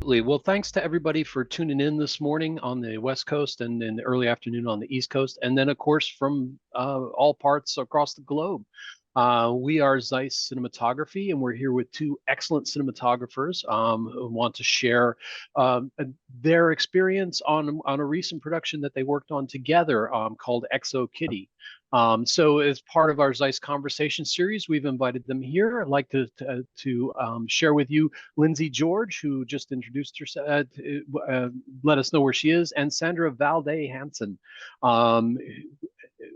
Well, thanks to everybody for tuning in this morning on the West Coast and in the early afternoon on the East Coast. And then, of course, from all parts across the globe. We are ZEISS Cinematography, and we're here with two excellent cinematographers who want to share their experience on a recent production that they worked on together called Exo Kitty. So as part of our ZEISS Conversation series, we've invited them here. I'd like to share with you Lindsay George, who just introduced herself, let us know where she is, and Sandra Valde-Hansen,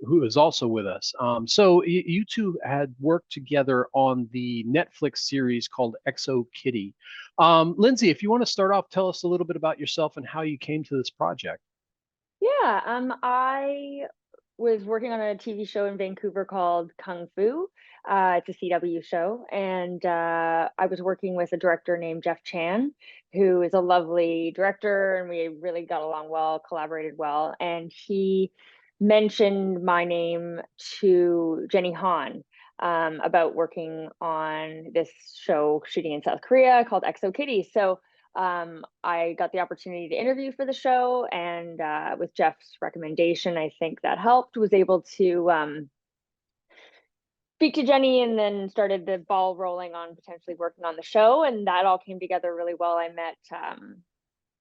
who is also with us. So you two had worked together on the Netflix series called Exo Kitty. Lindsay, if you want to start off, tell us a little bit about yourself and how you came to this project. Yeah, I was working on a TV show in Vancouver called Kung Fu. It's a CW show, and I was working with a director named Jeff Chan, who is a lovely director, and we really got along well, collaborated well, and he mentioned my name to Jenny Han about working on this show shooting in South Korea called Exo Kitty. So I got the opportunity to interview for the show, and with Jeff's recommendation, I think that helped, was able to speak to Jenny, and then started the ball rolling on potentially working on the show. And that all came together really well. I met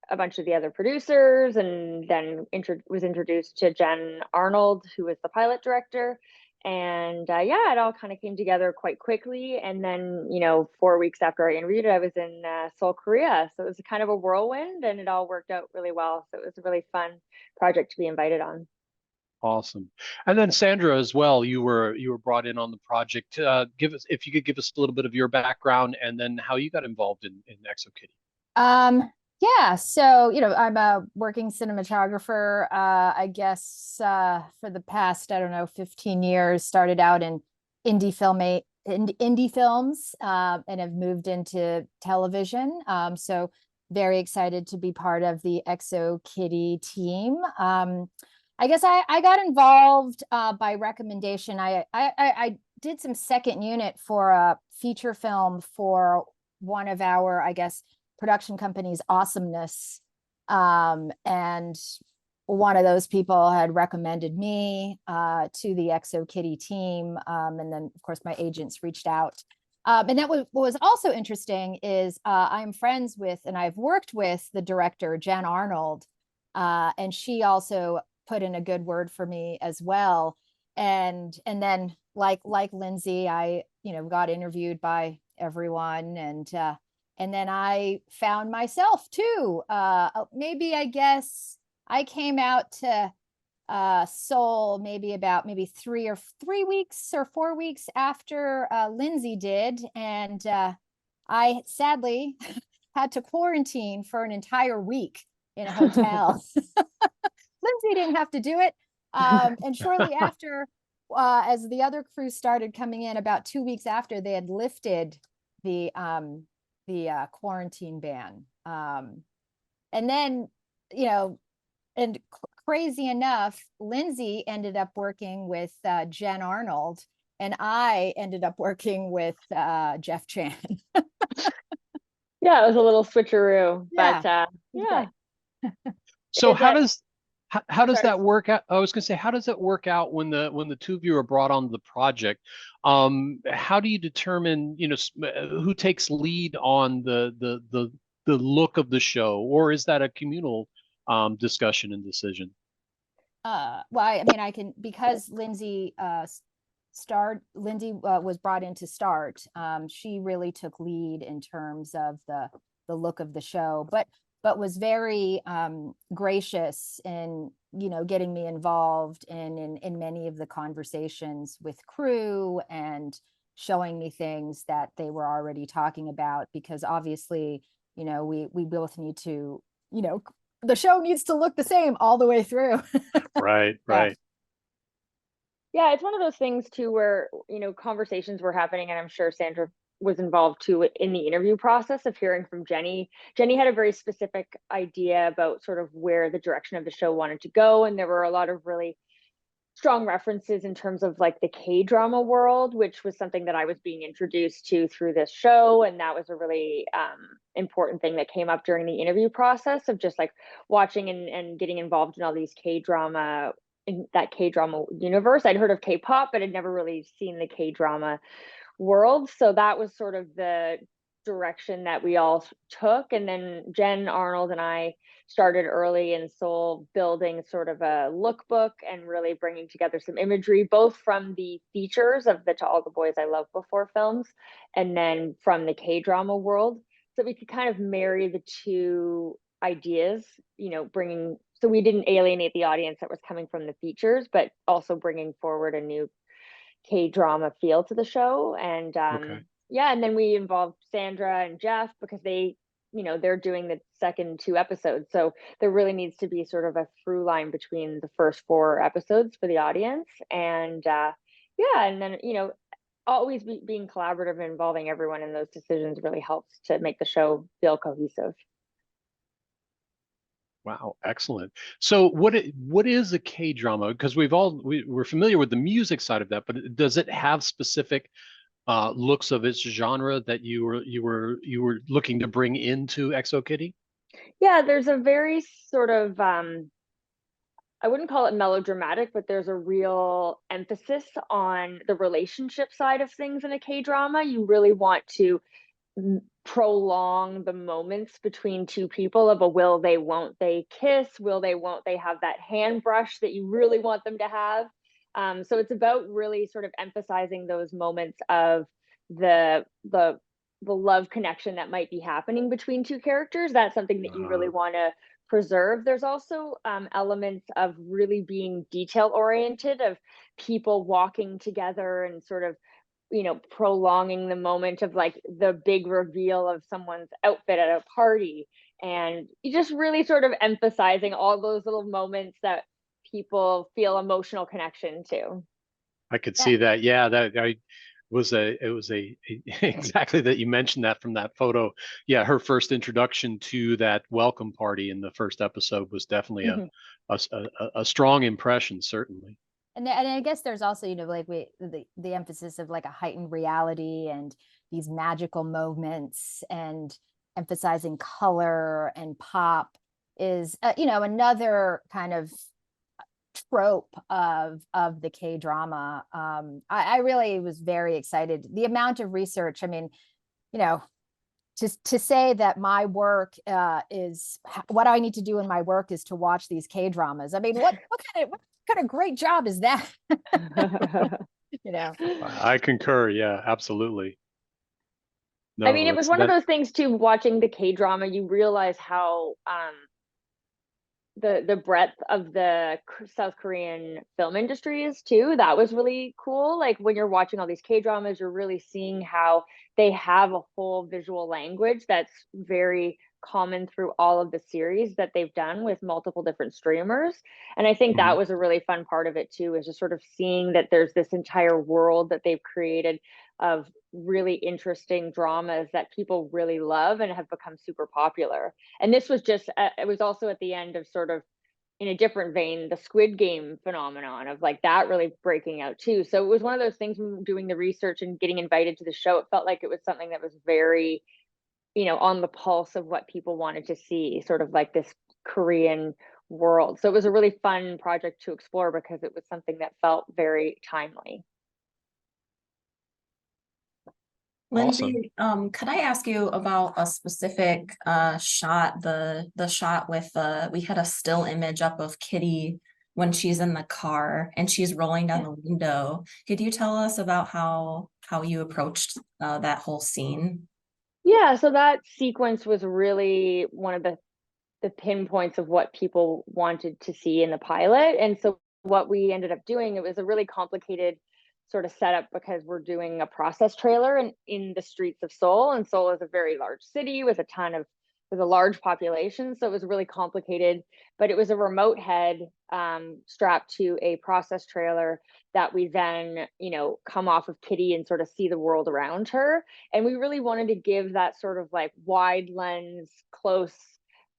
a bunch of the other producers, and then was introduced to Jen Arnold, who was the pilot director. And yeah, it all kind of came together quite quickly. And then, 4 weeks after I interviewed, I was in Seoul, Korea. So it was kind of a whirlwind, and it all worked out really well. So it was a really fun project to be invited on. Awesome. And then Sandra as well, you were brought in on the project. If you could give us a little bit of your background and then how you got involved in Exo Kitty. Yeah, so I'm a working cinematographer. I guess for the past, I don't know, 15 years. Started out in indie films, and have moved into television. So very excited to be part of the Exo Kitty team. I guess I got involved by recommendation. I did some second unit for a feature film for one of our, I guess, production company's Awesomeness, and one of those people had recommended me to the Exo Kitty team, and then of course my agents reached out, and that what was also interesting is I'm friends with, and I've worked with, the director Jen Arnold, and she also put in a good word for me as well, and then like Lindsay, I got interviewed by everyone, and then I found myself too. Maybe I guess I came out to Seoul maybe 3 weeks or 4 weeks after Lindsay did. And I sadly had to quarantine for an entire week in a hotel. Lindsay didn't have to do it. And shortly after, as the other crew started coming in, about 2 weeks after, they had lifted the quarantine ban. And then, and crazy enough, Lindsay ended up working with Jen Arnold, and I ended up working with Jeff Chan. Yeah, it was a little switcheroo, yeah. But yeah. So how does that work out? I was going to say, how does it work out when the two of you are brought onto the project? How do you determine, who takes lead on the look of the show, or is that a communal discussion and decision? Well, I mean, I can, because Lindsay was brought in to start. She really took lead in terms of the look of the show, but was very gracious in getting me involved in many of the conversations with crew, and showing me things that they were already talking about, because obviously we both need to, the show needs to look the same all the way through. Right. Yeah, it's one of those things too where conversations were happening, and I'm sure Sandra was involved too in the interview process of hearing from Jenny. Jenny had a very specific idea about sort of where the direction of the show wanted to go, and there were a lot of really strong references in terms of like the K-drama world, which was something that I was being introduced to through this show. And that was a really important thing that came up during the interview process of just like watching and getting involved in all these K-drama, in that K-drama universe. I'd heard of K-pop, but I'd never really seen the K-drama world. So that was sort of the direction that we all took. And then Jen Arnold and I started early in Seoul building sort of a lookbook and really bringing together some imagery, both from the features of the To All the Boys I Loved Before films, and then from the K-drama world. So we could kind of marry the two ideas, you know, so we didn't alienate the audience that was coming from the features, but also bringing forward a new K-drama feel to the show. And Okay. yeah, and then we involved Sandra and Jeff because they, you know, they're doing the second 2 episodes. So there really needs to be sort of a through line between the first 4 episodes for the audience. And yeah, and then, you know, always being collaborative and involving everyone in those decisions really helps to make the show feel cohesive. Wow, excellent. So what is a K-drama? Because we're familiar with the music side of that, but does it have specific looks of its genre that you were looking to bring into ExoKitty? Yeah, there's a very sort of I wouldn't call it melodramatic, but there's a real emphasis on the relationship side of things in a K-drama. You really want to prolong the moments between 2 people of a will they, won't they kiss, will they, won't they have that hand brush that you really want them to have. So it's about really sort of emphasizing those moments of the love connection that might be happening between 2 characters. That's something that you really want to preserve. There's also elements of really being detail oriented, of people walking together and sort of, you know, prolonging the moment of like the big reveal of someone's outfit at a party, and you just really sort of emphasizing all those little moments that people feel emotional connection to. I could Yeah. see that. Yeah, it was exactly that you mentioned that from that photo. Yeah, her first introduction to that welcome party in the first episode was definitely a strong impression, certainly. And I guess there's also, you know, like the emphasis of like a heightened reality and these magical moments, and emphasizing color and pop is, you know, another kind of trope of the K-drama. I really was very excited. The amount of research, I mean, you know, to say that my work is what I need to do in my work is to watch these K-dramas. I mean, what kind of great job is that? You know, I concur. Yeah, absolutely. I mean, No, it was that's one of that. those things too, watching the K-drama, you realize how the breadth of the South Korean film industry is too. That was really cool. Like when you're watching all these K-dramas, you're really seeing how they have a whole visual language that's very common through all of the series that they've done with multiple different streamers. And I think that was a really fun part of it too, is just sort of seeing that there's this entire world that they've created of really interesting dramas that people really love and have become super popular. And this was just, it was also at the end of sort of, in a different vein, the Squid Game phenomenon of like that really breaking out too. So it was one of those things, when we were doing the research and getting invited to the show, it felt like it was something that was very, you know, on the pulse of what people wanted to see, sort of like this Korean world. So it was a really fun project to explore because it was something that felt very timely. Lindsay, could I ask you about a specific shot, the shot with we had a still image up of Kitty when she's in the car and she's rolling down the window. Could you tell us about how you approached that whole scene? Yeah, so that sequence was really one of the pinpoints of what people wanted to see in the pilot. And so what we ended up doing, it was a really complicated sort of setup because we're doing a process trailer in the streets of Seoul, and Seoul is a very large city with a large population. So it was really complicated, but it was a remote head strapped to a process trailer that we then, you know, come off of Kitty and sort of see the world around her. And we really wanted to give that sort of like wide lens, close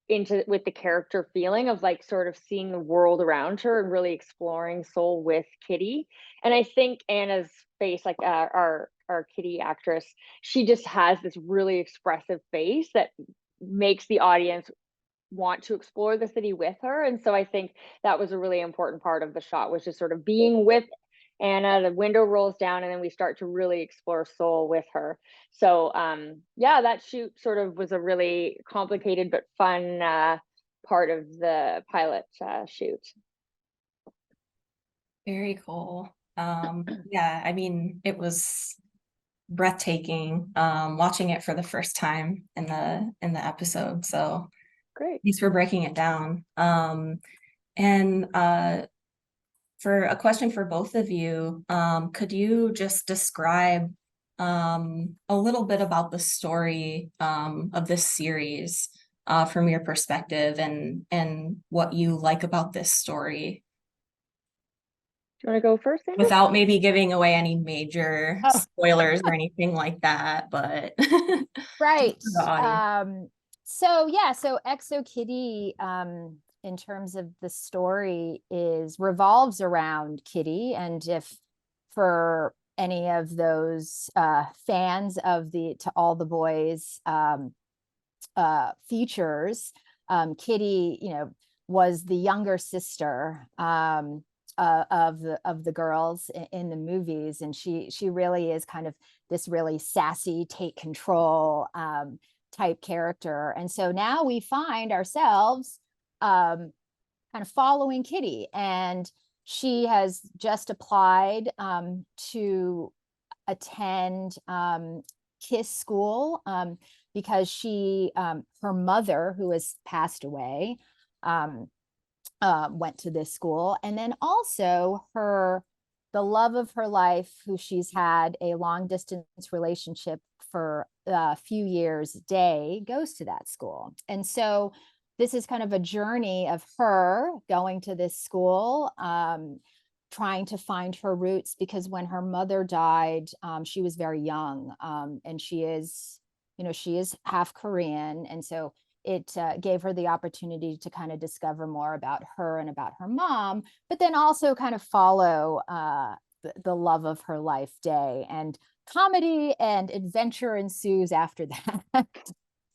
into with the character feeling of like sort of seeing the world around her and really exploring Seoul with Kitty. And I think Anna's face, like our Kitty actress, she just has this really expressive face that makes the audience want to explore the city with her. And so I think that was a really important part of the shot, was just sort of being with Anna. The window rolls down and then we start to really explore Seoul with her. So yeah, that shoot sort of was a really complicated but fun part of the pilot shoot. Very cool. Yeah, I mean, it was breathtaking watching it for the first time in the episode. So Great. thanks for breaking it down. And for a question for both of you, could you just describe a little bit about the story of this series from your perspective, and what you like about this story? Do you want to go first, Sandra? Without maybe giving away any major spoilers or anything like that, but Right. just for the audience. So yeah, so Exo Kitty, in terms of the story, revolves around Kitty. And if for any of those fans of the To All the Boys features, Kitty, you know, was the younger sister of the girls in the movies, and she really is kind of this really sassy, take control type character. And so now we find ourselves kind of following Kitty, and she has just applied to attend KISS school because she her mother, who has passed away, went to this school. And then also the love of her life, who she's had a long distance relationship for a few years, Day, goes to that school. And so this is kind of a journey of her going to this school, trying to find her roots, because when her mother died, she was very young, and she is half Korean. And so it gave her the opportunity to kind of discover more about her and about her mom, but then also kind of follow the love of her life, Day, and comedy and adventure ensues after that.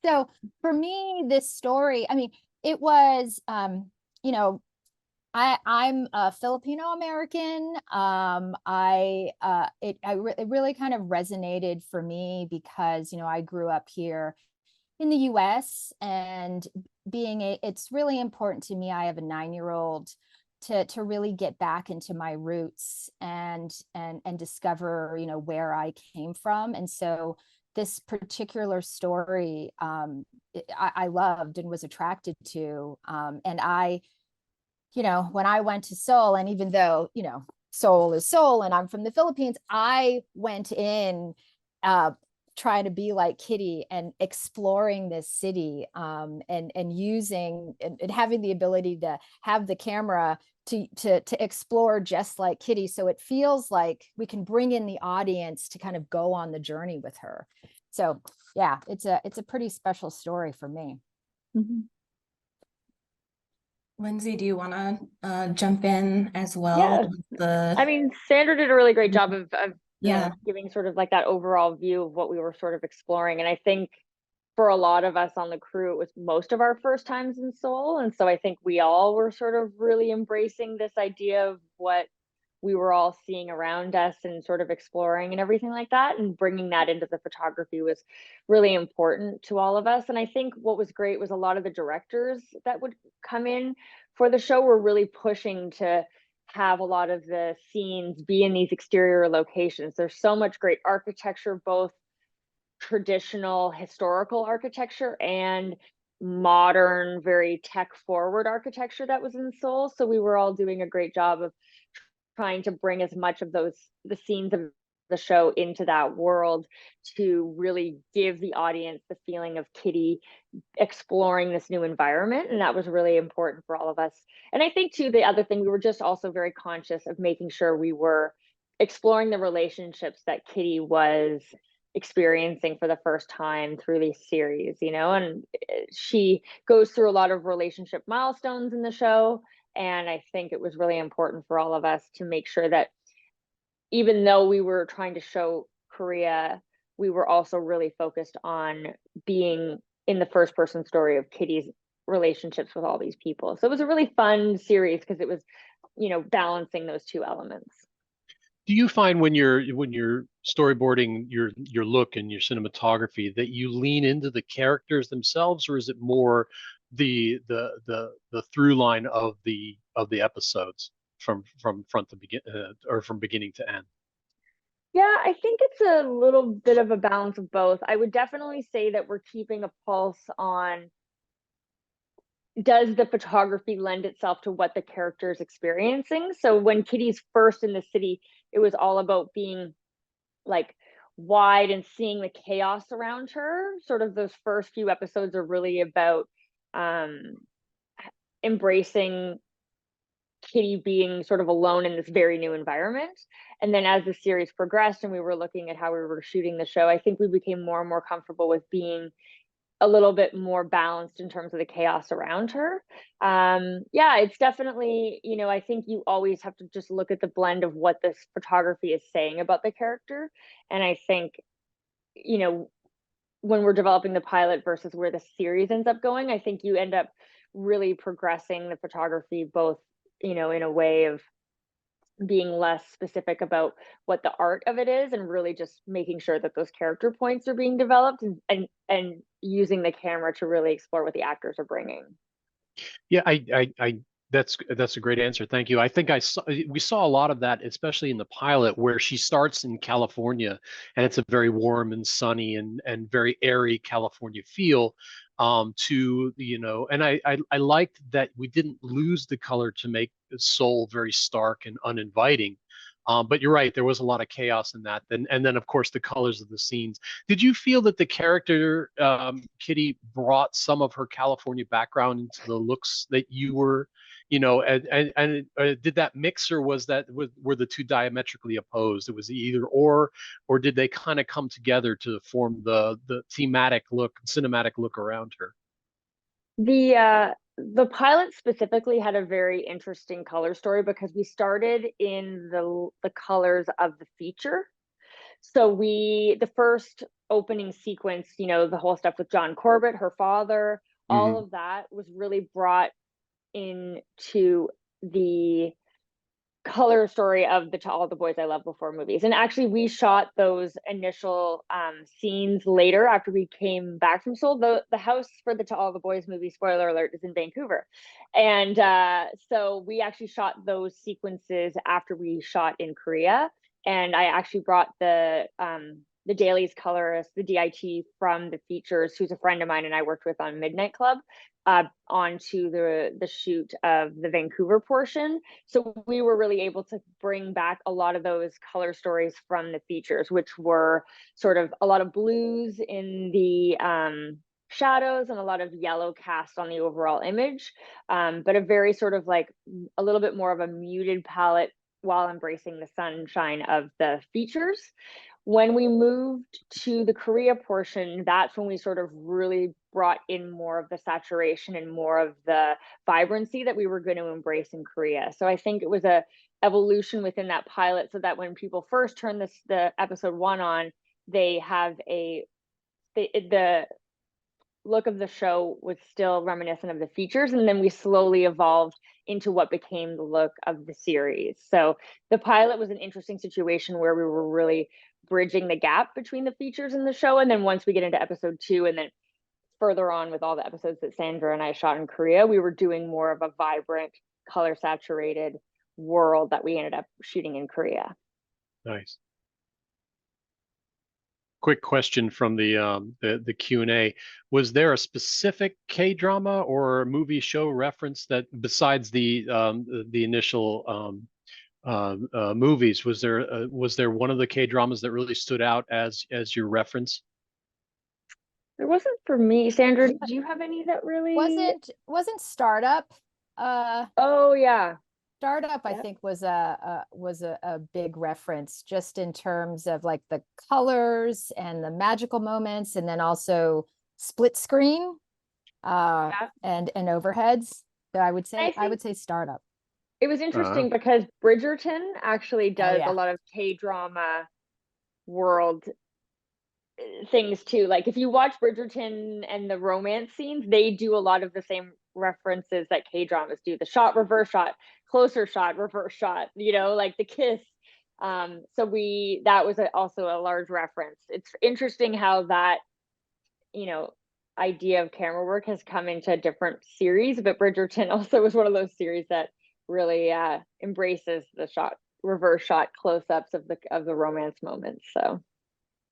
So for me, this story, I mean, it was, you know, I'm a Filipino American. It really kind of resonated for me because, you know, I grew up here in the US, and it's really important to me. I have a 9-year-old to really get back into my roots and discover, you know, where I came from. And so this particular story, I loved and was attracted to. And you know, when I went to Seoul, and even though, you know, Seoul is Seoul and I'm from the Philippines, I went in trying to be like Kitty and exploring this city, and using and having the ability to have the camera to explore just like Kitty. So it feels like we can bring in the audience to kind of go on the journey with her. So yeah, it's a pretty special story for me. Mm-hmm. Lindsay, do you want to jump in as well? Yeah. I mean, Sandra did a really great job of yeah, giving sort of like that overall view of what we were sort of exploring. And I think for a lot of us on the crew, it was most of our first times in Seoul. And so I think we all were sort of really embracing this idea of what we were all seeing around us and sort of exploring and everything like that. And bringing that into the photography was really important to all of us. And I think what was great was a lot of the directors that would come in for the show were really pushing to have a lot of the scenes be in these exterior locations. There's so much great architecture, both traditional historical architecture and modern, very tech forward architecture that was in Seoul. So we were all doing a great job of trying to bring as much of the scenes of the show into that world to really give the audience the feeling of Kitty exploring this new environment. And that was really important for all of us. And I think too, the other thing, we were just also very conscious of making sure we were exploring the relationships that Kitty was experiencing for the first time through these series, you know, and she goes through a lot of relationship milestones in the show. And I think it was really important for all of us to make sure that even though we were trying to show Korea, we were also really focused on being in the first person story of Kitty's relationships with all these people. So it was a really fun series because it was, you know, balancing those two elements. Do you find when you're storyboarding your look and your cinematography that you lean into the characters themselves, or is it more the through line of the episodes from front to begin or from beginning to end? Yeah, I think it's a little bit of a balance of both. I would definitely say that we're keeping a pulse on, does the photography lend itself to what the character is experiencing? So when Kitty's first in the city, it was all about being like wide and seeing the chaos around her. Sort of those first few episodes are really about embracing Kitty being sort of alone in this very new environment. And then as the series progressed and we were looking at how we were shooting the show, I think we became more and more comfortable with being a little bit more balanced in terms of the chaos around her. Yeah, it's definitely, you know, I think you always have to just look at the blend of what this photography is saying about the character. And I think, you know, when we're developing the pilot versus where the series ends up going, I think you end up really progressing the photography both, you know, in a way of being less specific about what the art of it is and really just making sure that those character points are being developed and using the camera to really explore what the actors are bringing. Yeah, I that's a great answer. Thank you. I think we saw a lot of that, especially in the pilot, where she starts in California, and it's a very warm and sunny and very airy California feel. To you know, and I liked that we didn't lose the color to make Seoul very stark and uninviting. But you're right, there was a lot of chaos in that. And then of course the colors of the scenes. Did you feel that the character Kitty brought some of her California background into the looks that you were, you know, and did that mix, or were the two diametrically opposed? It was either or did they kind of come together to form the thematic look, cinematic look around her? The pilot specifically had a very interesting color story because we started in the colors of the feature. So the first opening sequence, you know, the whole stuff with John Corbett, her father, all of that was really brought into the color story of the To All the Boys I Loved Before movies. And actually we shot those initial scenes later after we came back from Seoul. The house for the To All the Boys movie, spoiler alert, is in Vancouver. And so we actually shot those sequences after we shot in Korea. And I actually brought the Dailies colorist, the DIT from the features, who's a friend of mine and I worked with on Midnight Club, onto the shoot of the Vancouver portion. So we were really able to bring back a lot of those color stories from the features, which were sort of a lot of blues in the shadows and a lot of yellow cast on the overall image, but a very sort of like a little bit more of a muted palette while embracing the sunshine of the features. When we moved to the Korea portion, that's when we sort of really brought in more of the saturation and more of the vibrancy that we were going to embrace in Korea. So I think it was a evolution within that pilot, so that when people first turn the episode 1 on, they have the look of the show was still reminiscent of the features, and then we slowly evolved into what became the look of the series. So the pilot was an interesting situation where we were really bridging the gap between the features and the show. And then once we get into episode 2 and then further on with all the episodes that Sandra and I shot in Korea, we were doing more of a vibrant, color saturated world that we ended up shooting in Korea. Nice. Quick question from the Q&A. Was there a specific K-drama or movie show reference that, besides the initial movies, was there one of the K-dramas that really stood out as your reference? There wasn't for me. Sandra, did you have any that really Wasn't Startup oh yeah, Startup, I Yep. think, was a big reference, just in terms of like the colors and the magical moments, and then also split screen and overheads. So I would say Startup. It was interesting because Bridgerton actually does yeah. a lot of K-drama world things too. Like if you watch Bridgerton and the romance scenes, they do a lot of the same references that K-dramas do. The shot, reverse shot, closer shot, reverse shot, like the kiss. So that was also a large reference. It's interesting how that, idea of camera work has come into a different series, but Bridgerton also was one of those series that really embraces the shot, reverse shot, close-ups of the romance moments. So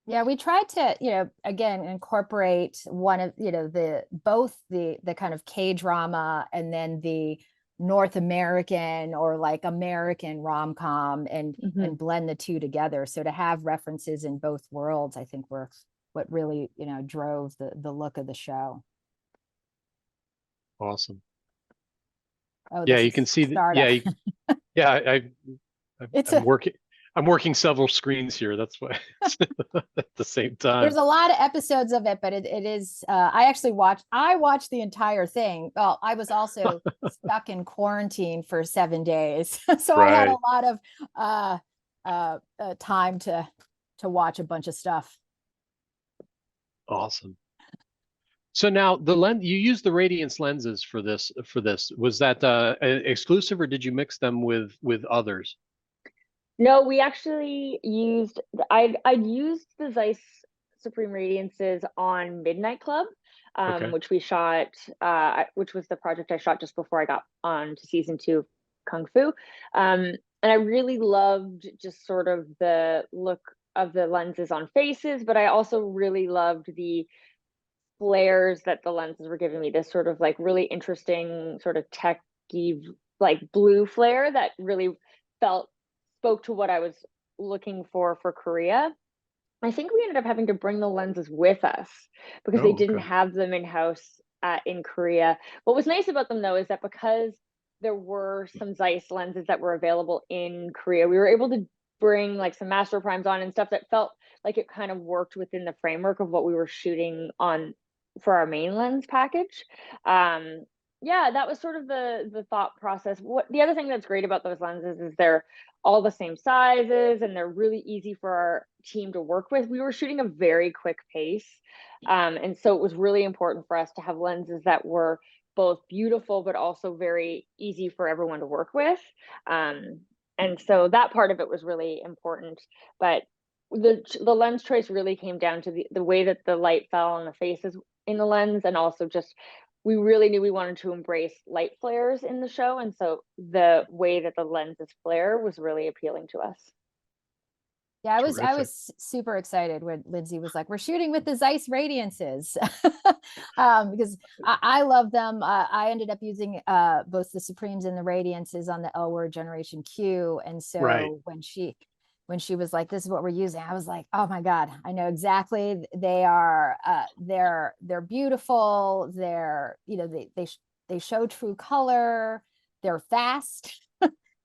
yeah, we tried to, again, incorporate one of, both the kind of K-drama and then the North American or like American rom-com and blend the two together. So to have references in both worlds, I think were what really, drove the look of the show. Awesome. Oh, yeah, you can see that. Yeah, I'm working several screens here. That's why at the same time. There's a lot of episodes of it, but it is. I watched the entire thing. Well, I was also stuck in quarantine for 7 days, so I had a lot of time to watch a bunch of stuff. Awesome. So now the lens, you used the Radiance lenses for this. Was that exclusive, or did you mix them with others? No, we actually I'd used the ZEISS Supreme Radiances on Midnight Club, which we shot, which was the project I shot just before I got on to season 2 of Kung Fu. And I really loved just sort of the look of the lenses on faces, but I also really loved the flares that the lenses were giving me, this sort of like really interesting sort of techy like blue flare that really spoke to what I was looking for Korea. I think we ended up having to bring the lenses with us because they didn't have them in-house in Korea. What was nice about them though is that because there were some ZEISS lenses that were available in Korea, we were able to bring like some master primes on and stuff that felt like it kind of worked within the framework of what we were shooting on for our main lens package. Yeah, that was sort of the thought process. What the other thing that's great about those lenses is they're all the same sizes and they're really easy for our team to work with. We were shooting a very quick pace. And so it was really important for us to have lenses that were both beautiful, but also very easy for everyone to work with. And so that part of it was really important. But the lens choice really came down to the way that the light fell on the faces in the lens, and also just we really knew we wanted to embrace light flares in the show, and so the way that the lenses flare was really appealing to us. Yeah, I was super excited when Lindsay was like, "We're shooting with the ZEISS Radiances," because I love them. I ended up using both the Supremes and the Radiances on the L Word Generation Q, and so when she was like, "This is what we're using," I was like, "Oh my God, I know exactly." They are they're beautiful. They're they show true color. They're fast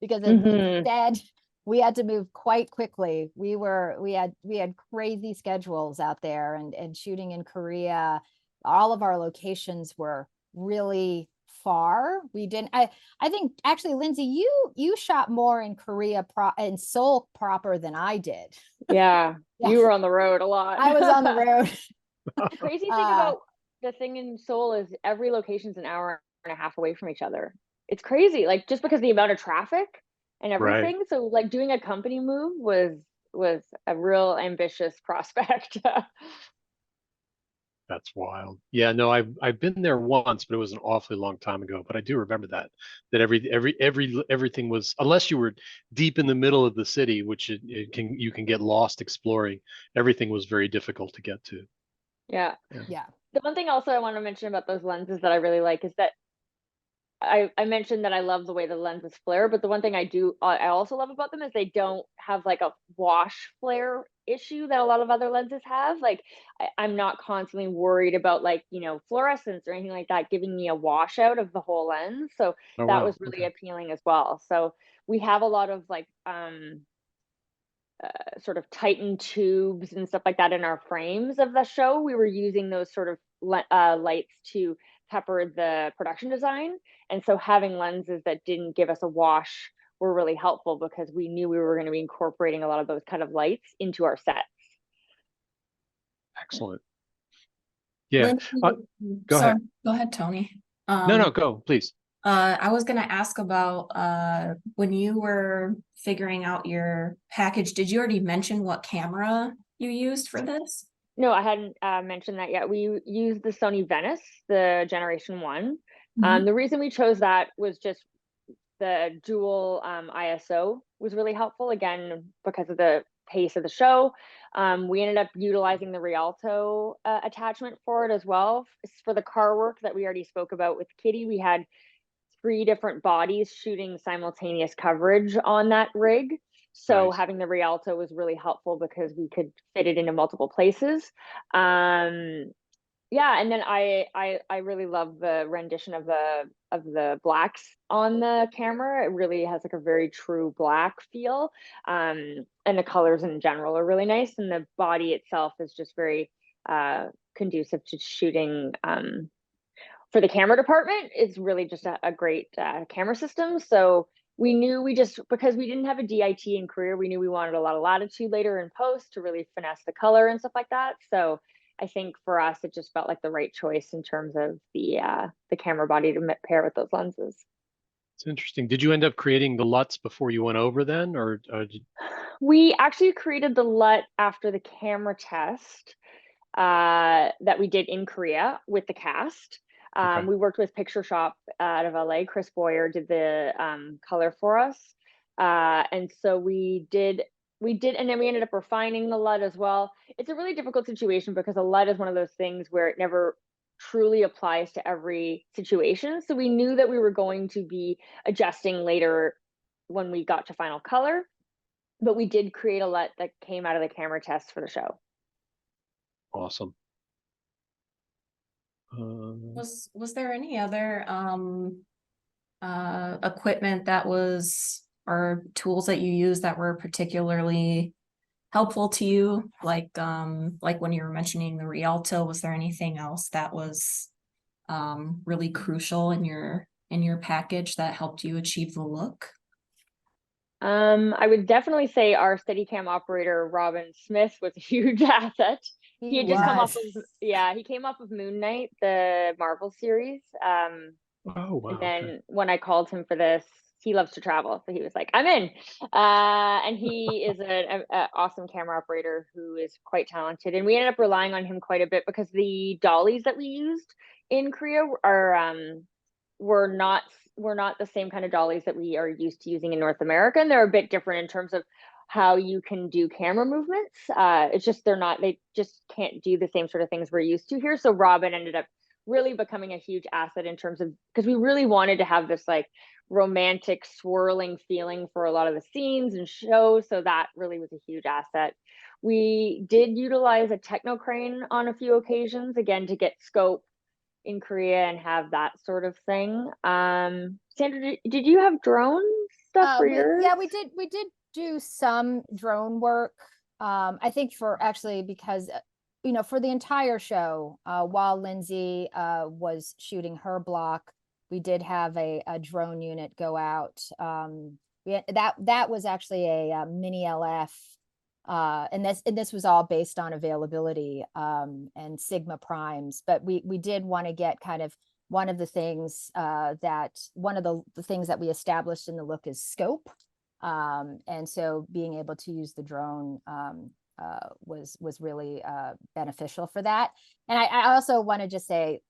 because instead we had to move quite quickly. We had crazy schedules out there and shooting in Korea. All of our locations were really far. We didn't. I think actually, Lindsay, you shot more in Korea in Seoul proper than I did. Yeah, you were on the road a lot. I was on the road. The crazy thing about the thing in Seoul is every location's an hour and a half away from each other. It's crazy, like just because the amount of traffic and everything. So like doing a company move was a real ambitious prospect. That's wild. Yeah, no, I've been there once, but it was an awfully long time ago. But I do remember that everything was, unless you were deep in the middle of the city, which you can get lost exploring. Everything was very difficult to get to. Yeah. Yeah. The one thing also I want to mention about those lenses that I really like is that I mentioned that I love the way the lenses flare, but the one thing I also love about them is they don't have like a wash flare issue that a lot of other lenses have. Like I'm not constantly worried about like, you know, fluorescence or anything like that giving me a washout of the whole lens. So Oh, that wow. was really Okay. appealing as well. So we have a lot of like sort of tightened tubes and stuff like that in our frames of the show. We were using those sort of lights to pepper the production design. And so having lenses that didn't give us a wash were really helpful because we knew we were going to be incorporating a lot of those kind of lights into our sets. Excellent. Yeah. Go Sorry, ahead. go ahead, Tony. No, go, please. I was going to ask about when you were figuring out your package, did you already mention what camera you used for this? No, I hadn't mentioned that yet. We used the Sony Venice, the Generation 1. The reason we chose that was just the dual ISO was really helpful, again, because of the pace of the show. We ended up utilizing the Rialto attachment for it as well. For the car work that we already spoke about with Kitty, we had 3 different bodies shooting simultaneous coverage on that rig. So Nice. having the Rialto was really helpful because we could fit it into multiple places. Yeah, and then I really love the rendition of the blacks on the camera. It really has like a very true black feel. And the colors in general are really nice. And the body itself is just very conducive to shooting for the camera department. It's really just a great camera system. So we knew because we didn't have a DIT in Korea, we knew we wanted a lot of latitude later in post to really finesse the color and stuff like that. So I think for us, it just felt like the right choice in terms of the camera body to pair with those lenses. It's interesting. Did you end up creating the LUTs before you went over then, or We actually created the LUT after the camera test that we did in Korea with the cast. Okay. We worked with Picture Shop out of LA. Chris Boyer did the color for us. And so we did, and then we ended up refining the LUT as well. It's a really difficult situation because a LUT is one of those things where it never truly applies to every situation. So we knew that we were going to be adjusting later when we got to final color, but we did create a LUT that came out of the camera test for the show. Awesome. Was there any other equipment that was, or tools that you used that were particularly helpful to you? Like when you were mentioning the Rialto, was there anything else that was really crucial in your package that helped you achieve the look? I would definitely say our Steadicam operator, Robin Smith, was a huge asset. He had just come off of, he came off of Moon Knight, the Marvel series. Oh, wow. And then Okay. when I called him for this, he loves to travel. So he was like, I'm in. And he is an awesome camera operator who is quite talented. And we ended up relying on him quite a bit because the dollies that we used in Korea are were not the same kind of dollies that we are used to using in North America. And they're a bit different in terms of how you can do camera movements. It's just they just can't do the same sort of things we're used to here. So Robin ended up really becoming a huge asset in terms of, because we really wanted to have this like romantic swirling feeling for a lot of the scenes and shows. So that really was a huge asset. We did utilize a techno crane on a few occasions, again, to get scope in Korea and have that sort of thing. Sandra, did you have drone stuff for yours? Yeah, we did do some drone work. I think because for the entire show, while Lindsay was shooting her block, we did have a drone unit go out. That was actually a mini LF, and this was all based on availability and Sigma primes. But we did want to get kind of one of the things that we established in the look is scope. And so being able to use the drone was really beneficial for that. And I also want to just say,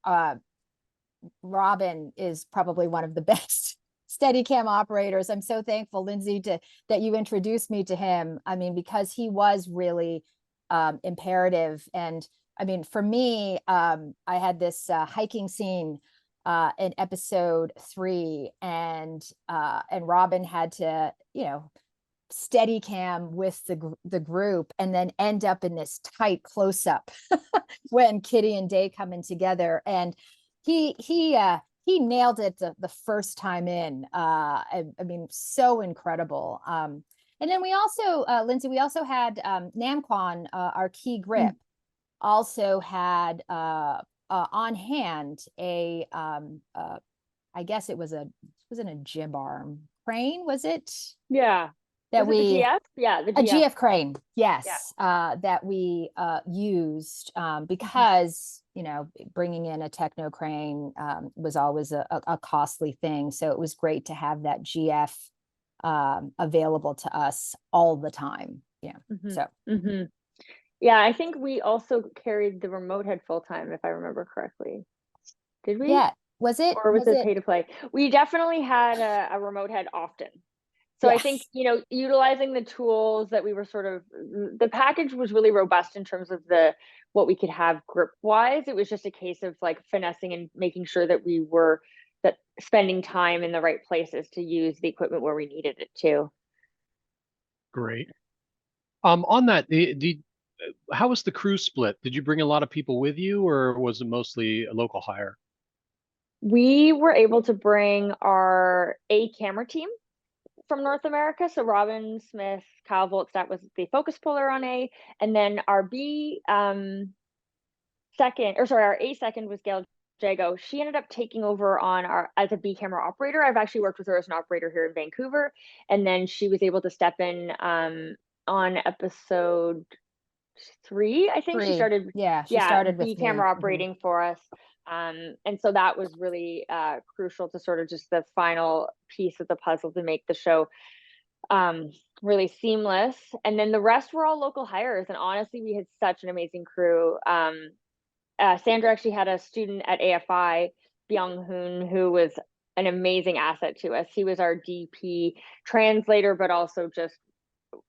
Robin is probably one of the best Steadicam operators. I'm so thankful, Lindsay, that you introduced me to him. I mean, because he was really imperative. And I mean, for me, I had this hiking scene in episode 3, and Robin had to, steady cam with the group, and then end up in this tight close-up when Kitty and Day come in together. And he nailed it the first time in. I mean, so incredible. And then we also, Lindsay, we also had Namquan, our key grip, also had on hand a I guess it wasn't a jib arm crane, was it? Yeah. That was it the GF? Yeah, the GF. A GF crane, yes, that we used because bringing in a techno crane was always a costly thing. So it was great to have that GF available to us all the time. Yeah. So. Yeah, I think we also carried the remote head full time, if I remember correctly. Did we? Yeah. Was it? Or was it pay to play? We definitely had a remote head often. So yes. I think, utilizing the tools that we were the package was really robust in terms of what we could have grip wise. It was just a case of like finessing and making sure that we were spending time in the right places to use the equipment where we needed it to. Great. On that, how was the crew split? Did you bring a lot of people with you, or was it mostly a local hire? We were able to bring our A camera team from North America. So Robin Smith, Kyle Voltstadt was the focus puller on A, and then our B our A second was Gail Jago. She ended up taking over as a B camera operator. I've actually worked with her as an operator here in Vancouver, and then she was able to step in on episode 3. I think she started. Yeah, she started with B camera operating for us. And so that was really crucial to sort of just the final piece of the puzzle to make the show really seamless. And then the rest were all local hires. And honestly, we had such an amazing crew. Sandra actually had a student at AFI, Byung-Hoon, who was an amazing asset to us. He was our DP translator, but also just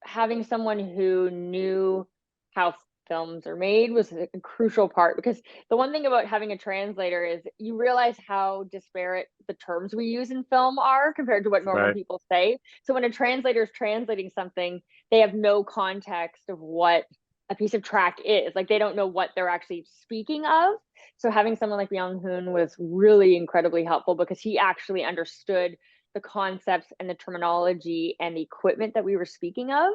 having someone who knew how films are made was a crucial part, because the one thing about having a translator is you realize how disparate the terms we use in film are compared to what normal people say. So when a translator is translating something, they have no context of what a piece of track is. Like, they don't know what they're actually speaking of. So having someone like Byung-Hoon was really incredibly helpful, because he actually understood the concepts and the terminology and the equipment that we were speaking of.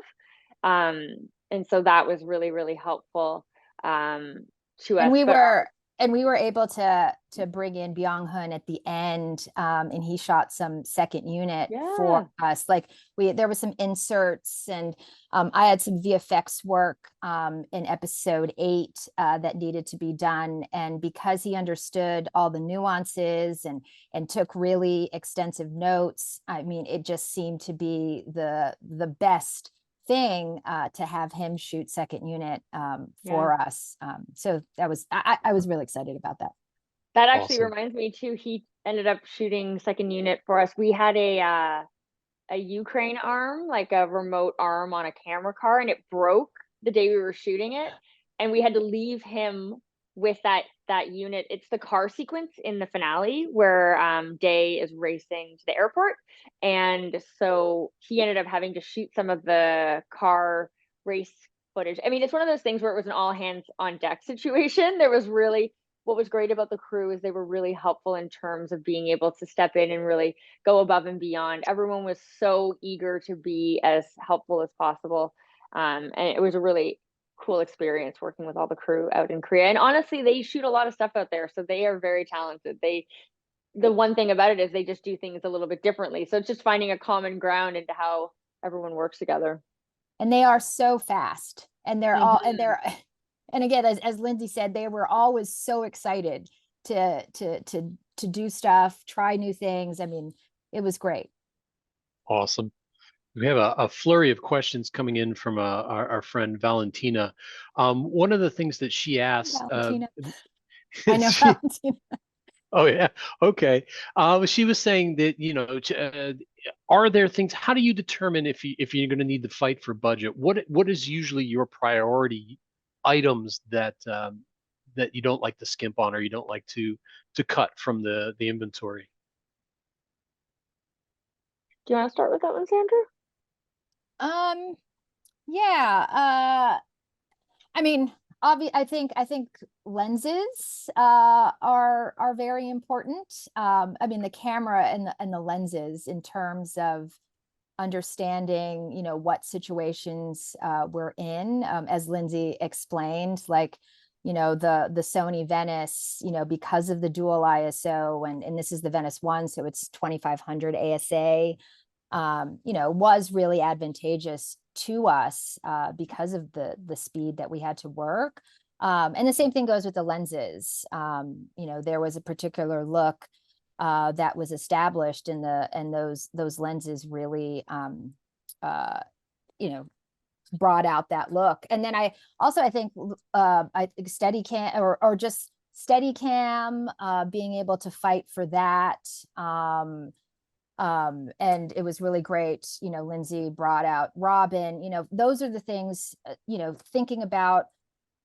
And so that was really, really helpful to us. And we were able to bring in Byung-Hoon at the end, and he shot some second unit for us. Like, there was some inserts, and I had some VFX work in episode 8 that needed to be done. And because he understood all the nuances and took really extensive notes, I mean, it just seemed to be the best thing to have him shoot second unit for us. So that was, I was really excited about that. That actually reminds me too, he ended up shooting second unit for us. We had a Ukraine arm, like a remote arm on a camera car, and it broke the day we were shooting it. And we had to leave him with that unit. It's the car sequence in the finale where Day is racing to the airport, and so he ended up having to shoot some of the car race footage. I mean, it's one of those things where it was an all hands on deck situation. What was great about the crew is they were really helpful in terms of being able to step in and really go above and beyond. Everyone was so eager to be as helpful as possible, and it was a really cool experience working with all the crew out in Korea. And honestly, they shoot a lot of stuff out there, so they are very talented. The one thing about it is they just do things a little bit differently. So it's just finding a common ground into how everyone works together. And they are so fast, and they're and again, as Lindsay said, they were always so excited to do stuff, try new things. I mean, it was great. Awesome. We have a flurry of questions coming in from our friend Valentina. One of the things that she asked, Valentina. I know Valentina. Oh yeah, okay. She was saying that are there things? How do you determine if you're going to need to fight for budget? What is usually your priority items that you don't like to skimp on, or you don't like to cut from the inventory? Do you want to start with that one, Sandra? Yeah. I mean, I think lenses are very important. I mean, the camera and the lenses in terms of understanding, you know, what situations we're in. As Lindsay explained, like, you know, the Sony Venice, you know, because of the dual ISO, and this is the Venice 1, so it's 2500 ASA. You know, was really advantageous to us because of the speed that we had to work. And the same thing goes with the lenses. You know, there was a particular look that was established in those lenses really, you know, brought out that look. And then I think Steadicam or just Steadicam, being able to fight for that. And it was really great. You know, Lindsay brought out Robin. You know, those are the things, you know, thinking about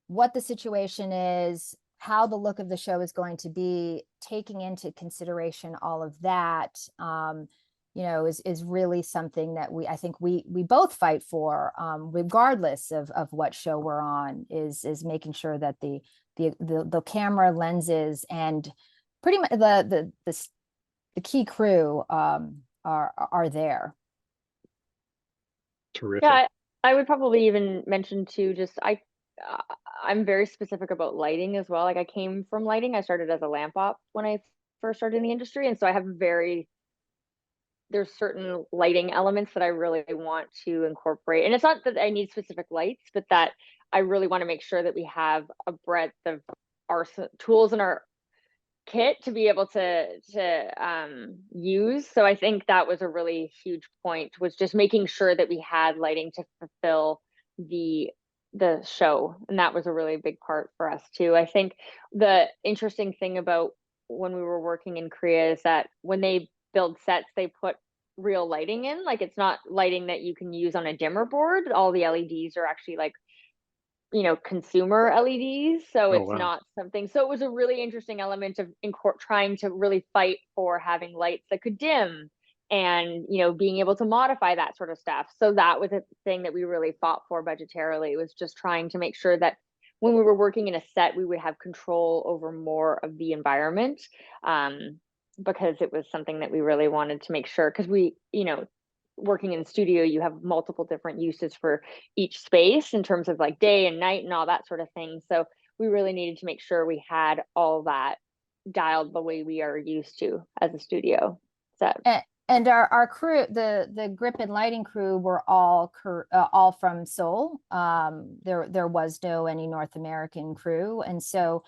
what the situation is, how the look of the show is going to be, taking into consideration all of that, you know, is really something that I think we both fight for, regardless of what show we're on, is making sure that the camera, lenses, and pretty much the key crew are there. Terrific. Yeah, I would probably even mention too, just I'm very specific about lighting as well. Like I came from lighting. I started as a lamp op when I first started in the industry. And so I have there's certain lighting elements that I really want to incorporate. And it's not that I need specific lights, but that I really want to make sure that we have a breadth of our tools in our kit to be able to use. So I think that was a really huge point, was just making sure that we had lighting to fulfill the show. And that was a really big part for us too. I think the interesting thing about when we were working in Korea is that when they build sets, they put real lighting in. Like it's not lighting that you can use on a dimmer board. All the LEDs are actually like, you know, consumer LEDs. So it's not something. So it was a really interesting element of trying to really fight for having lights that could dim and, you know, being able to modify that sort of stuff. So that was a thing that we really fought for budgetarily. It was just trying to make sure that when we were working in a set, we would have control over more of the environment, because it was something that we really wanted to make sure, because we, you know, working in the studio, you have multiple different uses for each space in terms of like day and night and all that sort of thing. So we really needed to make sure we had all that dialed the way we are used to as a studio set. And our crew, the grip and lighting crew, were all from Seoul. There was no any North American crew, and so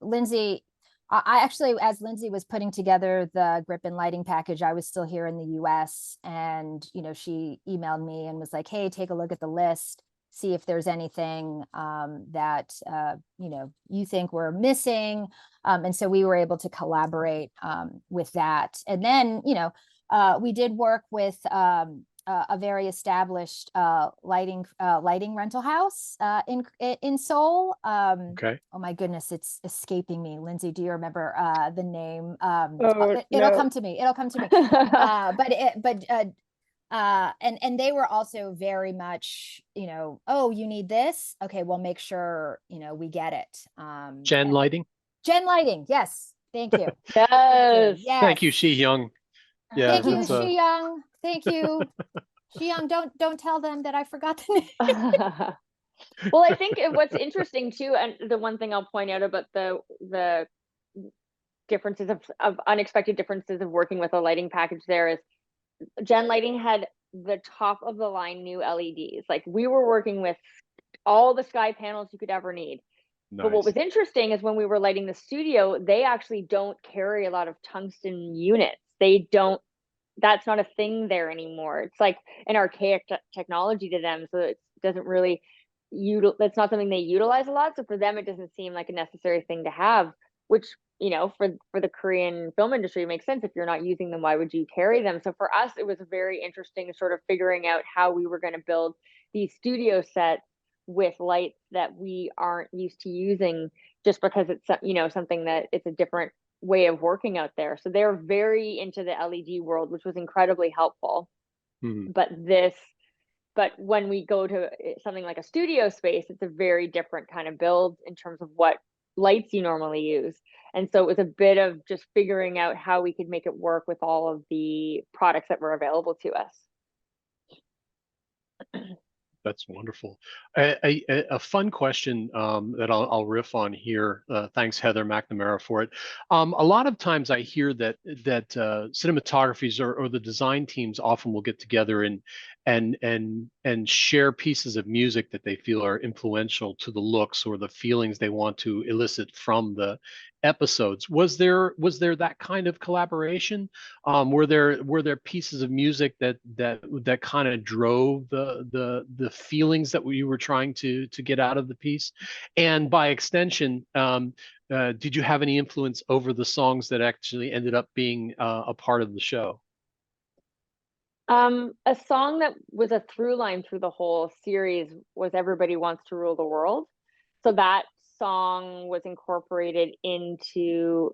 Lindsay, I actually, as Lindsay was putting together the grip and lighting package, I was still here in the US, and, you know, she emailed me and was like, hey, take a look at the list, see if there's anything that, you know, you think we're missing. And so we were able to collaborate with that. And then, you know, we did work with a very established lighting rental house in Seoul. Okay. Oh my goodness, it's escaping me. Lindsay, do you remember the name? It'll come to me. It'll come to me. And they were also very much, you know, oh, you need this? Okay, we'll make sure, you know, we get it. Gen Lighting. Yes. Thank you. Yes. Thank you, Shi Young. Yeah, Thank you, Shi Young. Thank you. Shi Young, don't tell them that I forgot the name. Well, I think what's interesting too, and the one thing I'll point out about the differences of unexpected differences of working with a lighting package there is Gen Lighting had the top of the line new LEDs. Like we were working with all the sky panels you could ever need. Nice. But what was interesting is when we were lighting the studio, they actually don't carry a lot of tungsten units. That's not a thing there anymore. It's like an archaic technology to them. So it doesn't really, that's not something they utilize a lot. So for them, it doesn't seem like a necessary thing to have, which, you know, for the Korean film industry, it makes sense. If you're not using them, why would you carry them? So for us, it was very interesting sort of figuring out how we were going to build these studio sets with lights that we aren't used to using, just because it's, you know, something that it's a different way of working out there. So they're very into the LED world, which was incredibly helpful. But this But when we go to something like a studio space, it's a very different kind of build in terms of what lights you normally use. And so it was a bit of just figuring out how we could make it work with all of the products that were available to us. That's wonderful. A fun question that I'll riff on here. Thanks, Heather McNamara, for it. A lot of times I hear that cinematographies or the design teams often will get together and share pieces of music that they feel are influential to the looks or the feelings they want to elicit from the episodes. Was there that kind of collaboration? Were there pieces of music that kind of drove the feelings that you were trying to get out of the piece? And by extension, did you have any influence over the songs that actually ended up being a part of the show? A song that was a through line through the whole series was "Everybody Wants to Rule the World." So that song was incorporated into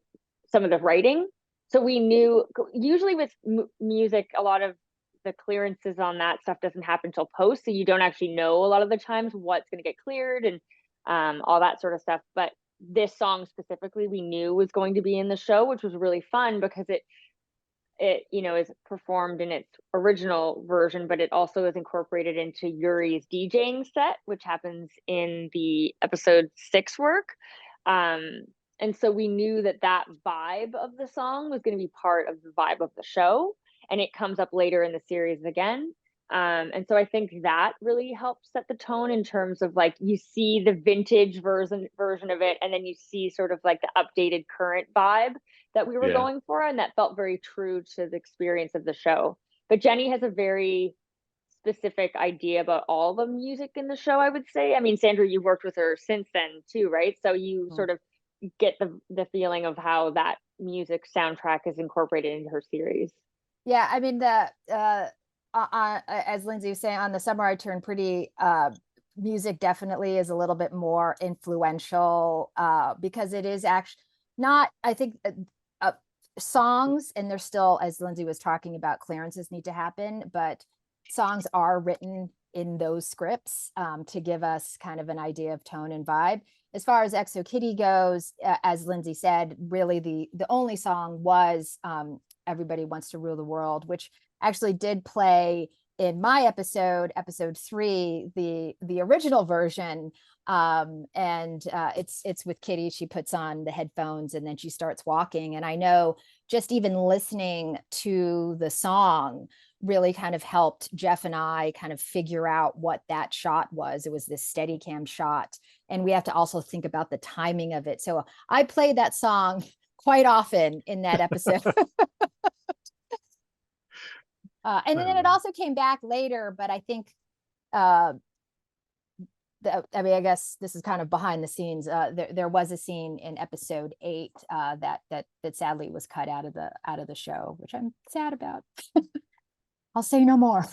some of the writing. So we knew, usually with music, a lot of the clearances on that stuff doesn't happen till post. So you don't actually know a lot of the times what's going to get cleared and all that sort of stuff. But this song specifically, we knew was going to be in the show, which was really fun because it is performed in its original version, but it also is incorporated into Yuri's DJing set, which happens in the episode 6 work. And so we knew that vibe of the song was going to be part of the vibe of the show, and it comes up later in the series again. And so I think that really helps set the tone in terms of like you see the vintage version of it, and then you see sort of like the updated current vibe that we were going for, and that felt very true to the experience of the show. But Jenny has a very specific idea about all the music in the show, I would say. I mean, Sandra, you've worked with her since then too, right? So you sort of get the feeling of how that music soundtrack is incorporated into her series. Yeah, I mean, as Lindsay was saying, on the Summer I Turned Pretty, music definitely is a little bit more influential because it is actually not, I think, songs, and there's still, as Lindsay was talking about, clearances need to happen, but songs are written in those scripts to give us kind of an idea of tone and vibe. As far as Exo Kitty goes, as Lindsay said, really the only song was Everybody Wants to Rule the World, which actually did play in my episode 3, the original version. And it's with Kitty. She puts on the headphones and then she starts walking. And I know just even listening to the song really kind of helped Jeff and I kind of figure out what that shot was. It was this Steadicam shot. And we have to also think about the timing of it. So I played that song quite often in that episode. And then it also came back later, but I think, I mean, I guess this is kind of behind the scenes. There was a scene in episode 8 that sadly was cut out of the show, which I'm sad about. I'll say no more.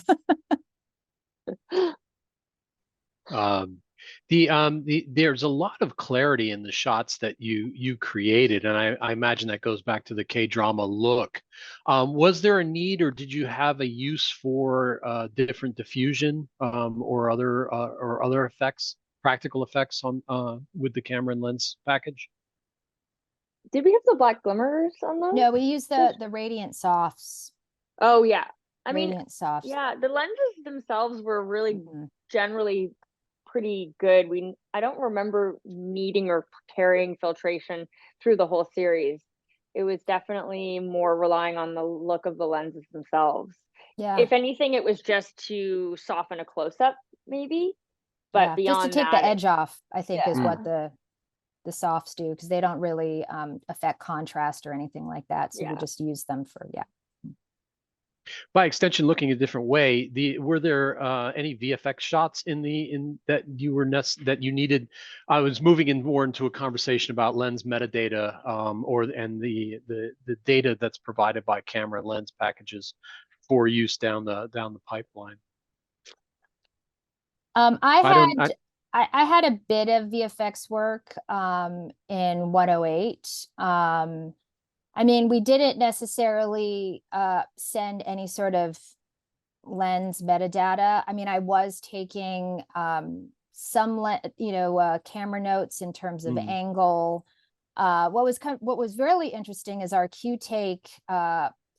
There's a lot of clarity in the shots that you created, and I imagine that goes back to the K-drama look. Was there a need, or did you have a use for different diffusion or other effects, practical effects on with the camera and lens package? Did we have the black glimmers on those? No, we used the Radiant Softs. Oh yeah, I mean, Radiant Softs. yeah, the lenses themselves were really generally pretty good. I don't remember needing or carrying filtration through the whole series. It was definitely more relying on the look of the lenses themselves. Yeah. If anything, it was just to soften a close-up, maybe. But beyond just to take that, the edge off, I think is Yeah. what the softs do, because they don't really affect contrast or anything like that. So we just use them for By extension, looking a different way, were there any VFX shots that you needed? I was moving in more into a conversation about lens metadata, and the data that's provided by camera and lens packages for use down the pipeline. I had a bit of VFX work in 108. I mean, we didn't necessarily send any sort of lens metadata. I mean, I was taking some camera notes in terms of angle. What was really interesting is our Q-take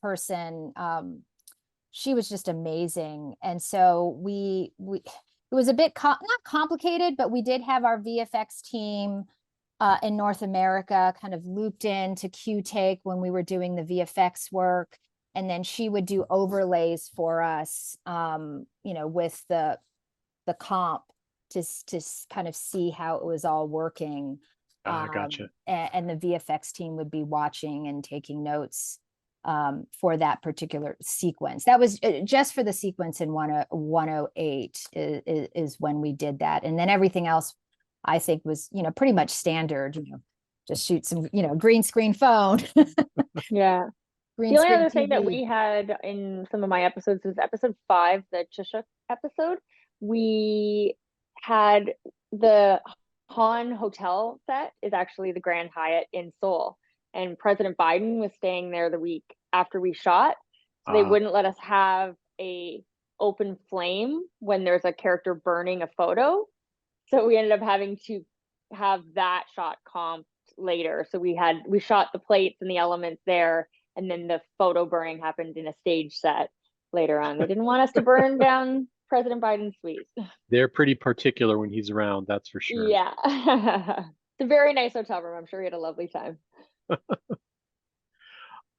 person. She was just amazing, and so we it was a bit not complicated, but we did have our VFX team in North America kind of looped into Q-take when we were doing the VFX work, and then she would do overlays for us, with the comp to kind of see how it was all working. Gotcha. And the VFX team would be watching and taking notes for that particular sequence. That was just for the sequence in 108 is when we did that. And then everything else, I think, was, pretty much standard, just shoot some, green screen phone. Yeah. Green The only screen other thing that TV. we had in some of my episodes was episode 5, the Chishuk episode. We had the Han Hotel set is actually the Grand Hyatt in Seoul. And President Biden was staying there the week after we shot. So they wouldn't let us have a open flame when there's a character burning a photo. So we ended up having to have that shot comped later. So we shot the plates and the elements there, and then the photo burning happened in a stage set later on. They didn't want us to burn down President Biden's suite. They're pretty particular when he's around, that's for sure. Yeah. It's a very nice hotel room. I'm sure he had a lovely time.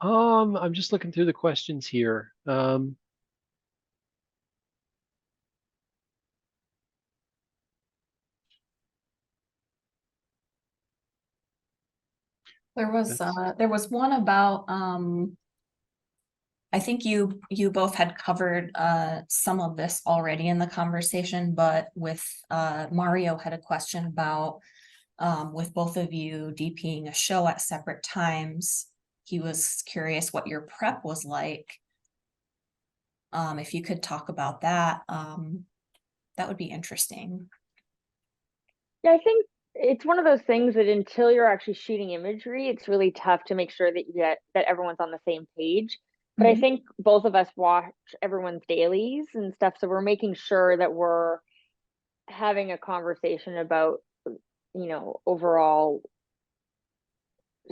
I'm just looking through the questions here. There was one about I think you both had covered some of this already in the conversation, but with Mario had a question about with both of you DPing a show at separate times. He was curious what your prep was like. If you could talk about that, that would be interesting. Yeah, I think it's one of those things that until you're actually shooting imagery, it's really tough to make sure that everyone's on the same page. But I think both of us watch everyone's dailies and stuff, so we're making sure that we're having a conversation about, overall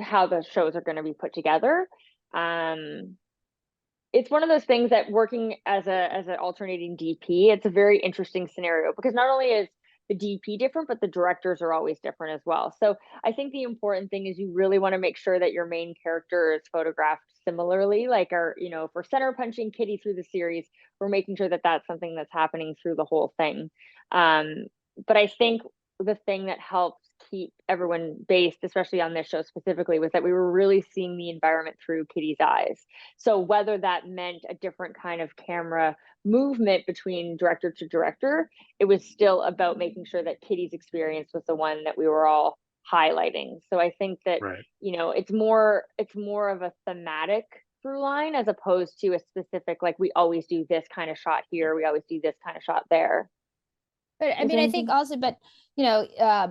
how the shows are going to be put together. It's one of those things that working as an alternating DP, it's a very interesting scenario because not only is the DP different, but the directors are always different as well. So I think the important thing is you really want to make sure that your main character is photographed similarly. Like if we're center punching Kitty through the series, we're making sure that that's something that's happening through the whole thing. But I think the thing that helped keep everyone based, especially on this show specifically, was that we were really seeing the environment through Kitty's eyes. So whether that meant a different kind of camera movement between director to director, it was still about making sure that Kitty's experience was the one that we were all highlighting. So I think that, it's more of a thematic through line as opposed to a specific, like we always do this kind of shot here, we always do this kind of shot there. But I mean, I think also,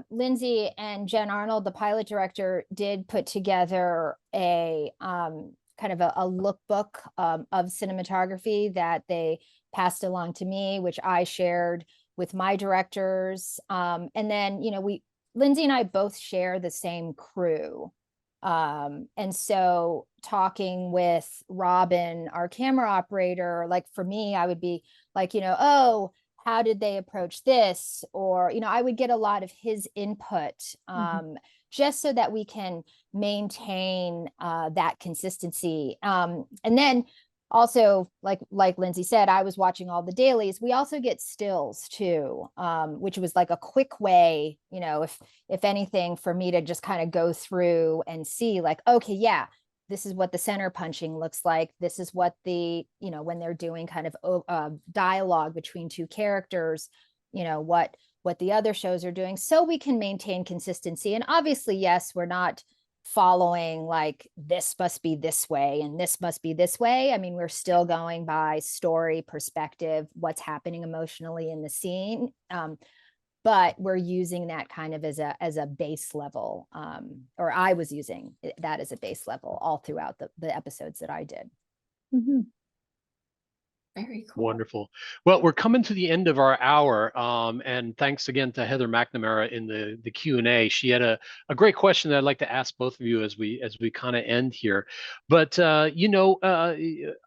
Lindsay and Jen Arnold, the pilot director, did put together a kind of a lookbook of cinematography that they passed along to me, which I shared with my directors. And then, Lindsay and I both share the same crew. And so talking with Robin, our camera operator, like for me, I would be like, how did they approach this? Or, I would get a lot of his input just so that we can maintain that consistency. And then also, like Lindsay said, I was watching all the dailies. We also get stills too, which was like a quick way, if anything, for me to just kind of go through and see like, okay, yeah, this is what the center punching looks like. This is what when they're doing kind of dialogue between two characters, what the other shows are doing, so we can maintain consistency. And obviously, yes, we're not following like this must be this way and this must be this way. I mean, we're still going by story perspective, what's happening emotionally in the scene. But we're using that kind of as a base level, or I was using that as a base level all throughout the episodes that I did. Very cool. Wonderful. Well, we're coming to the end of our hour, and thanks again to Heather McNamara in the Q&A. She had a great question that I'd like to ask both of you as we kind of end here. But I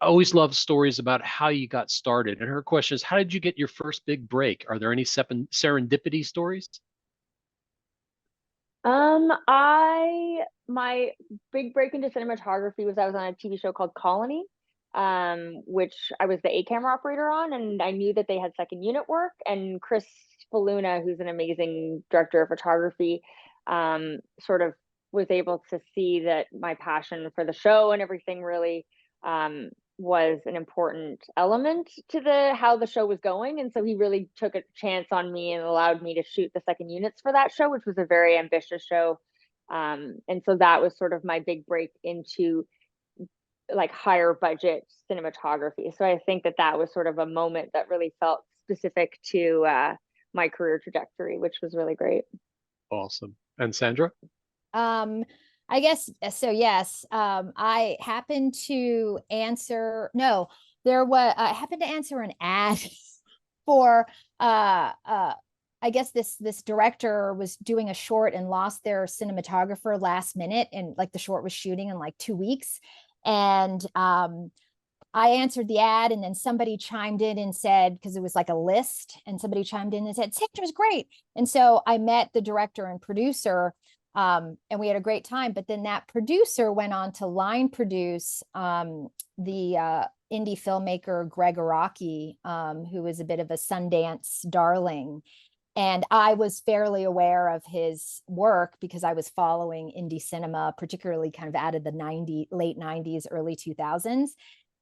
always love stories about how you got started. And her question is, how did you get your first big break? Are there any serendipity stories? My big break into cinematography was I was on a TV show called Colony, which I was the camera operator on, and I knew that they had second unit work. And Chris Faluna, who's an amazing director of photography, sort of was able to see that my passion for the show and everything really was an important element to how the show was going. And so he really took a chance on me and allowed me to shoot the second units for that show, which was a very ambitious show. And so that was sort of my big break into like higher budget cinematography. So I think that was sort of a moment that really felt specific to my career trajectory, which was really great. Awesome. And Sandra? I guess so. Yes. I happened to answer. No, I happened to answer an ad for. I guess this director was doing a short and lost their cinematographer last minute, and like the short was shooting in like 2 weeks, and I answered the ad, and then somebody chimed in and said, because it was like a list, and somebody chimed in and said, Sandra's great. And so I met the director and producer, and we had a great time. But then that producer went on to line produce the indie filmmaker Greg Araki, who was a bit of a Sundance darling. And I was fairly aware of his work because I was following indie cinema, particularly kind of out of the late 90s, early 2000s.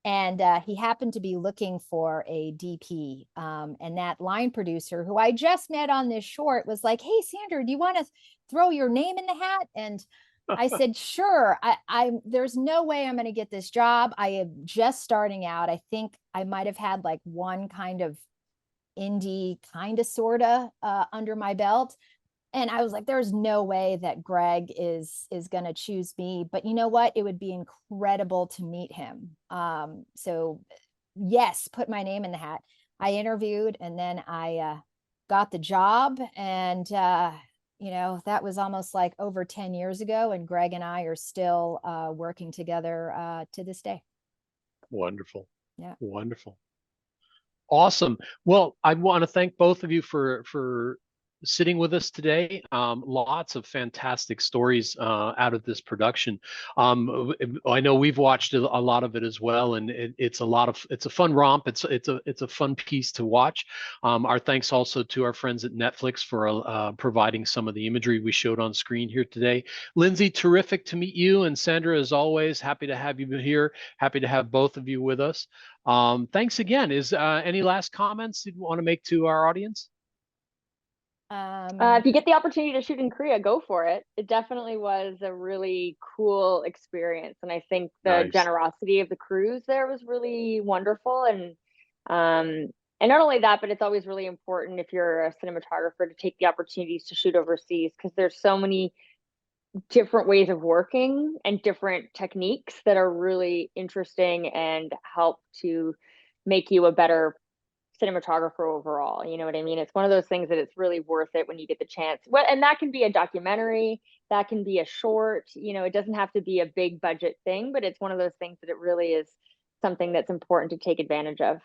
And he happened to be looking for a DP. And that line producer, who I just met on this short, was like, hey, Sandra, do you want to throw your name in the hat? And I said, sure. There's no way I'm going to get this job. I am just starting out. I think I might have had like one kind of indie kind of sorta under my belt. And I was like, there's no way that Greg is going to choose me. But you know what? It would be incredible to meet him. So yes, put my name in the hat. I interviewed, and then I got the job. And, that was almost like over 10 years ago. And Greg and I are still working together to this day. Wonderful. Yeah. Wonderful. Awesome. Well, I want to thank both of you for sitting with us today. Lots of fantastic stories out of this production. I know we've watched a lot of it as well, and it's a fun romp. It's a fun piece to watch. Our thanks also to our friends at Netflix for providing some of the imagery we showed on screen here today. Lindsay, terrific to meet you, and Sandra, as always, happy to have you here. Happy to have both of you with us. Thanks again. Is any last comments you want to make to our audience? If you get the opportunity to shoot in Korea, go for it. It definitely was a really cool experience. And I think the generosity of the crews there was really wonderful. And not only that, but it's always really important if you're a cinematographer to take the opportunities to shoot overseas, because there's so many different ways of working and different techniques that are really interesting and help to make you a better cinematographer overall. You know what I mean? It's one of those things that it's really worth it when you get the chance. Well, and that can be a documentary, that can be a short, it doesn't have to be a big budget thing, but it's one of those things that it really is something that's important to take advantage of.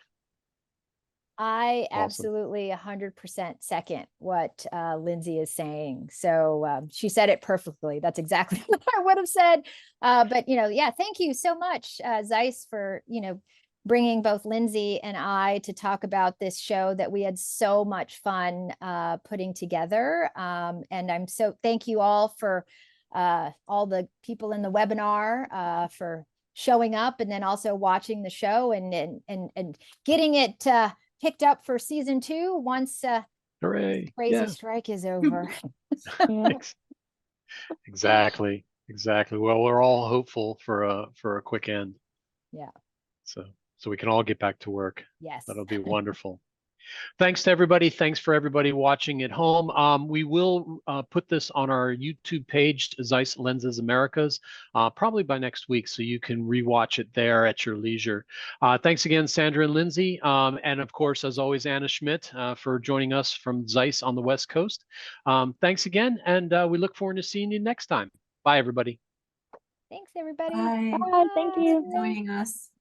I absolutely 100% second what Lindsay is saying. So she said it perfectly. That's exactly what I would have said. But, yeah, thank you so much, ZEISS, for, bringing both Lindsay and I to talk about this show that we had so much fun putting together. And thank you all for all the people in the webinar for showing up, and then also watching the show and getting it picked up for season 2 once Hooray. crazy strike is over. Yeah. Exactly. Well, we're all hopeful for a quick end. Yeah. So we can all get back to work. Yes. That'll be wonderful. Thanks to everybody. Thanks for everybody watching at home. We will put this on our YouTube page, ZEISS Lenses Americas, probably by next week, so you can rewatch it there at your leisure. Thanks again, Sandra and Lindsay. And of course, as always, Anna Schmidt for joining us from ZEISS on the West Coast. Thanks again, and we look forward to seeing you next time. Bye, everybody. Thanks, everybody. Bye. Bye, thank you. Joining us.